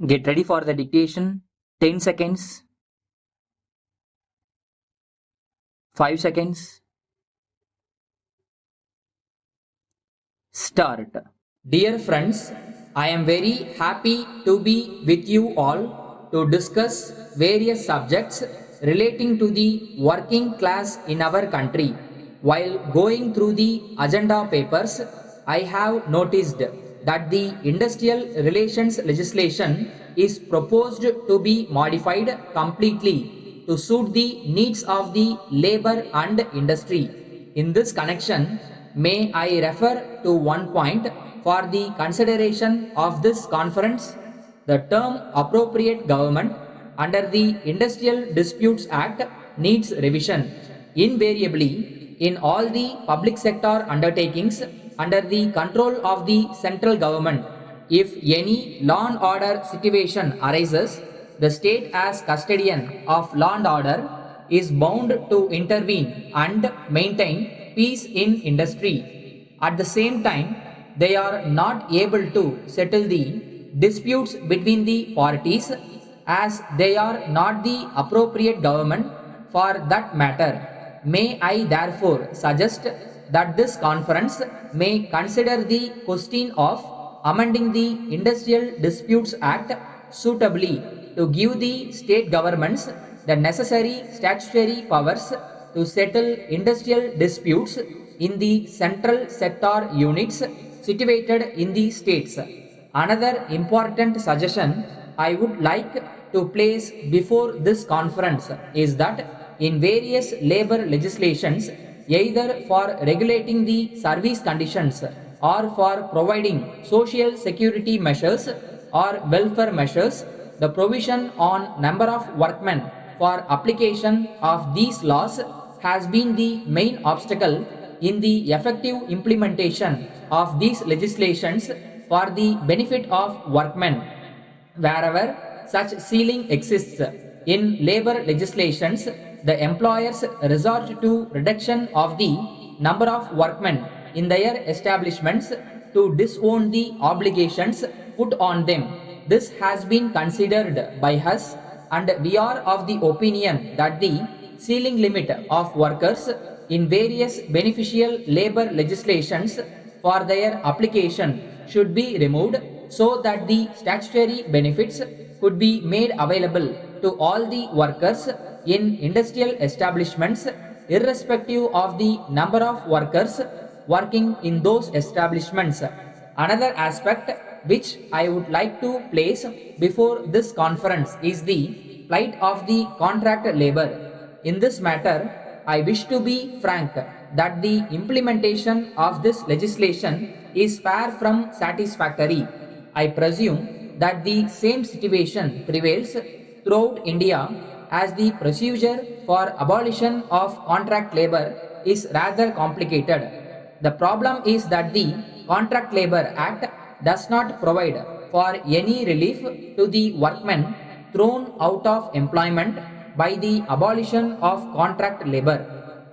Get ready for the dictation. 10 seconds. 5 seconds. Start. Dear friends, I am very happy to be with you all to discuss various subjects relating to the working class in our country. While going through the agenda papers, I have noticed that the industrial relations legislation is proposed to be modified completely to suit the needs of the labor and industry. In this connection, may I refer to one point for the consideration of this conference? The term appropriate government under the Industrial Disputes Act needs revision. Invariably, in all the public sector undertakings under the control of the central government, if any law and order situation arises, the state as custodian of law and order is bound to intervene and maintain peace in industry. At the same time, they are not able to settle the disputes between the parties as they are not the appropriate government for that matter. May I therefore suggest that this conference may consider the question of amending the Industrial Disputes Act suitably to give the state governments the necessary statutory powers to settle industrial disputes in the central sector units situated in the states. Another important suggestion I would like to place before this conference is that in various labor legislations, either for regulating the service conditions or for providing social security measures or welfare measures, the provision on number of workmen for application of these laws has been the main obstacle in the effective implementation of these legislations for the benefit of workmen. Wherever such ceiling exists in labor legislations, the employers resort to reduction of the number of workmen in their establishments to disown the obligations put on them. This has been considered by us, and we are of the opinion that the ceiling limit of workers in various beneficial labor legislations for their application should be removed so that the statutory benefits could be made available to all the workers in industrial establishments irrespective of the number of workers working in those establishments. Another aspect which I would like to place before this conference is the plight of the contract labor. In this matter, I wish to be frank that the implementation of this legislation is far from satisfactory. I presume that the same situation prevails throughout India as the procedure for abolition of contract labor is rather complicated. The problem is that the Contract Labor Act does not provide for any relief to the workmen thrown out of employment by the abolition of contract labor.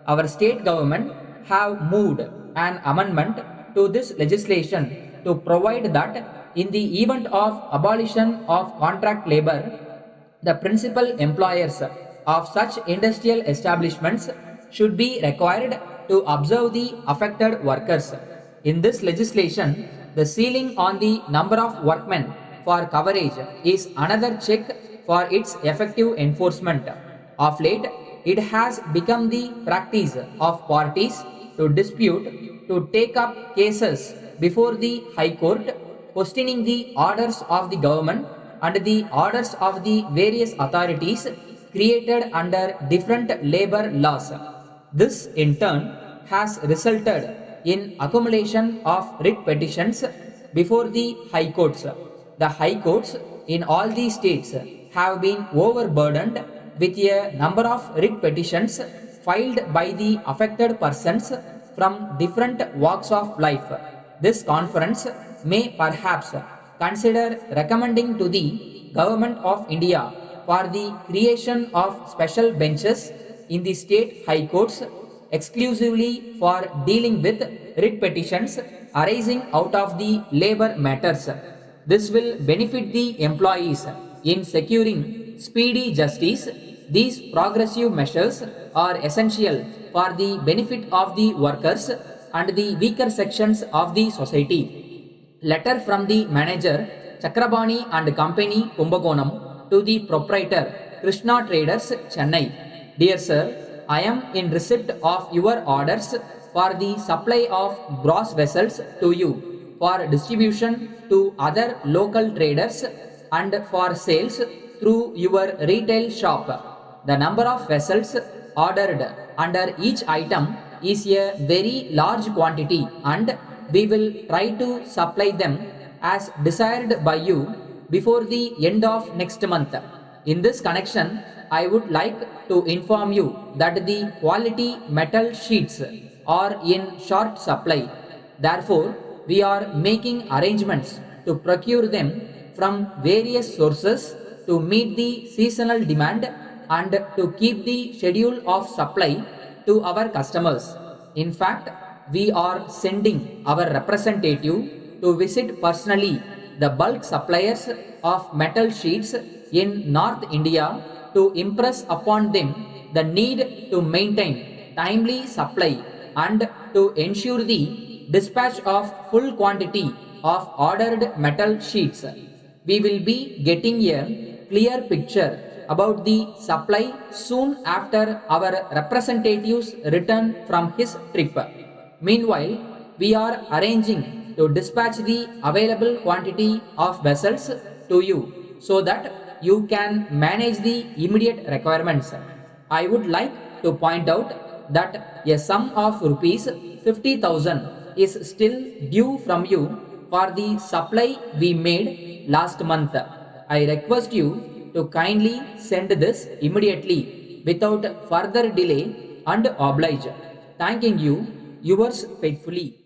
Our state government have moved an amendment to this legislation to provide that in the event of abolition of contract labor, the principal employers of such industrial establishments should be required to observe the affected workers. In this legislation, the ceiling on the number of workmen for coverage is another check for its effective enforcement. Of late, it has become the practice of parties to dispute to take up cases before the High Court, questioning the orders of the government and the orders of the various authorities created under different labor laws. This in turn has resulted in accumulation of writ petitions before the high courts. The high courts in all the states have been overburdened with a number of writ petitions filed by the affected persons from different walks of life. This conference may perhaps consider recommending to the Government of India for the creation of special benches in the state high courts exclusively for dealing with writ petitions arising out of the labor matters. This will benefit the employees in securing speedy justice. These progressive measures are essential for the benefit of the workers and the weaker sections of the society. Letter from the manager Chakrabani and Company Kumbakonam to the proprietor Krishna Traders Chennai. Dear sir, I am in receipt of your orders for the supply of gross vessels to you for distribution to other local traders and for sales through your retail shop. The number of vessels ordered under each item is a very large quantity and we will try to supply them as desired by you before the end of next month. In this connection, I would like to inform you that the quality metal sheets are in short supply. Therefore, we are making arrangements to procure them from various sources to meet the seasonal demand and to keep the schedule of supply to our customers. In fact, we are sending our representative to visit personally the bulk suppliers of metal sheets in North India to impress upon them the need to maintain timely supply and to ensure the dispatch of full quantity of ordered metal sheets. We will be getting a clear picture about the supply soon after our representative's return from his trip. Meanwhile, we are arranging to dispatch the available quantity of vessels to you so that you can manage the immediate requirements. I would like to point out that a sum of rupees 50,000 is still due from you for the supply we made last month. I request you to kindly send this immediately without further delay and oblige. Thanking you, yours faithfully.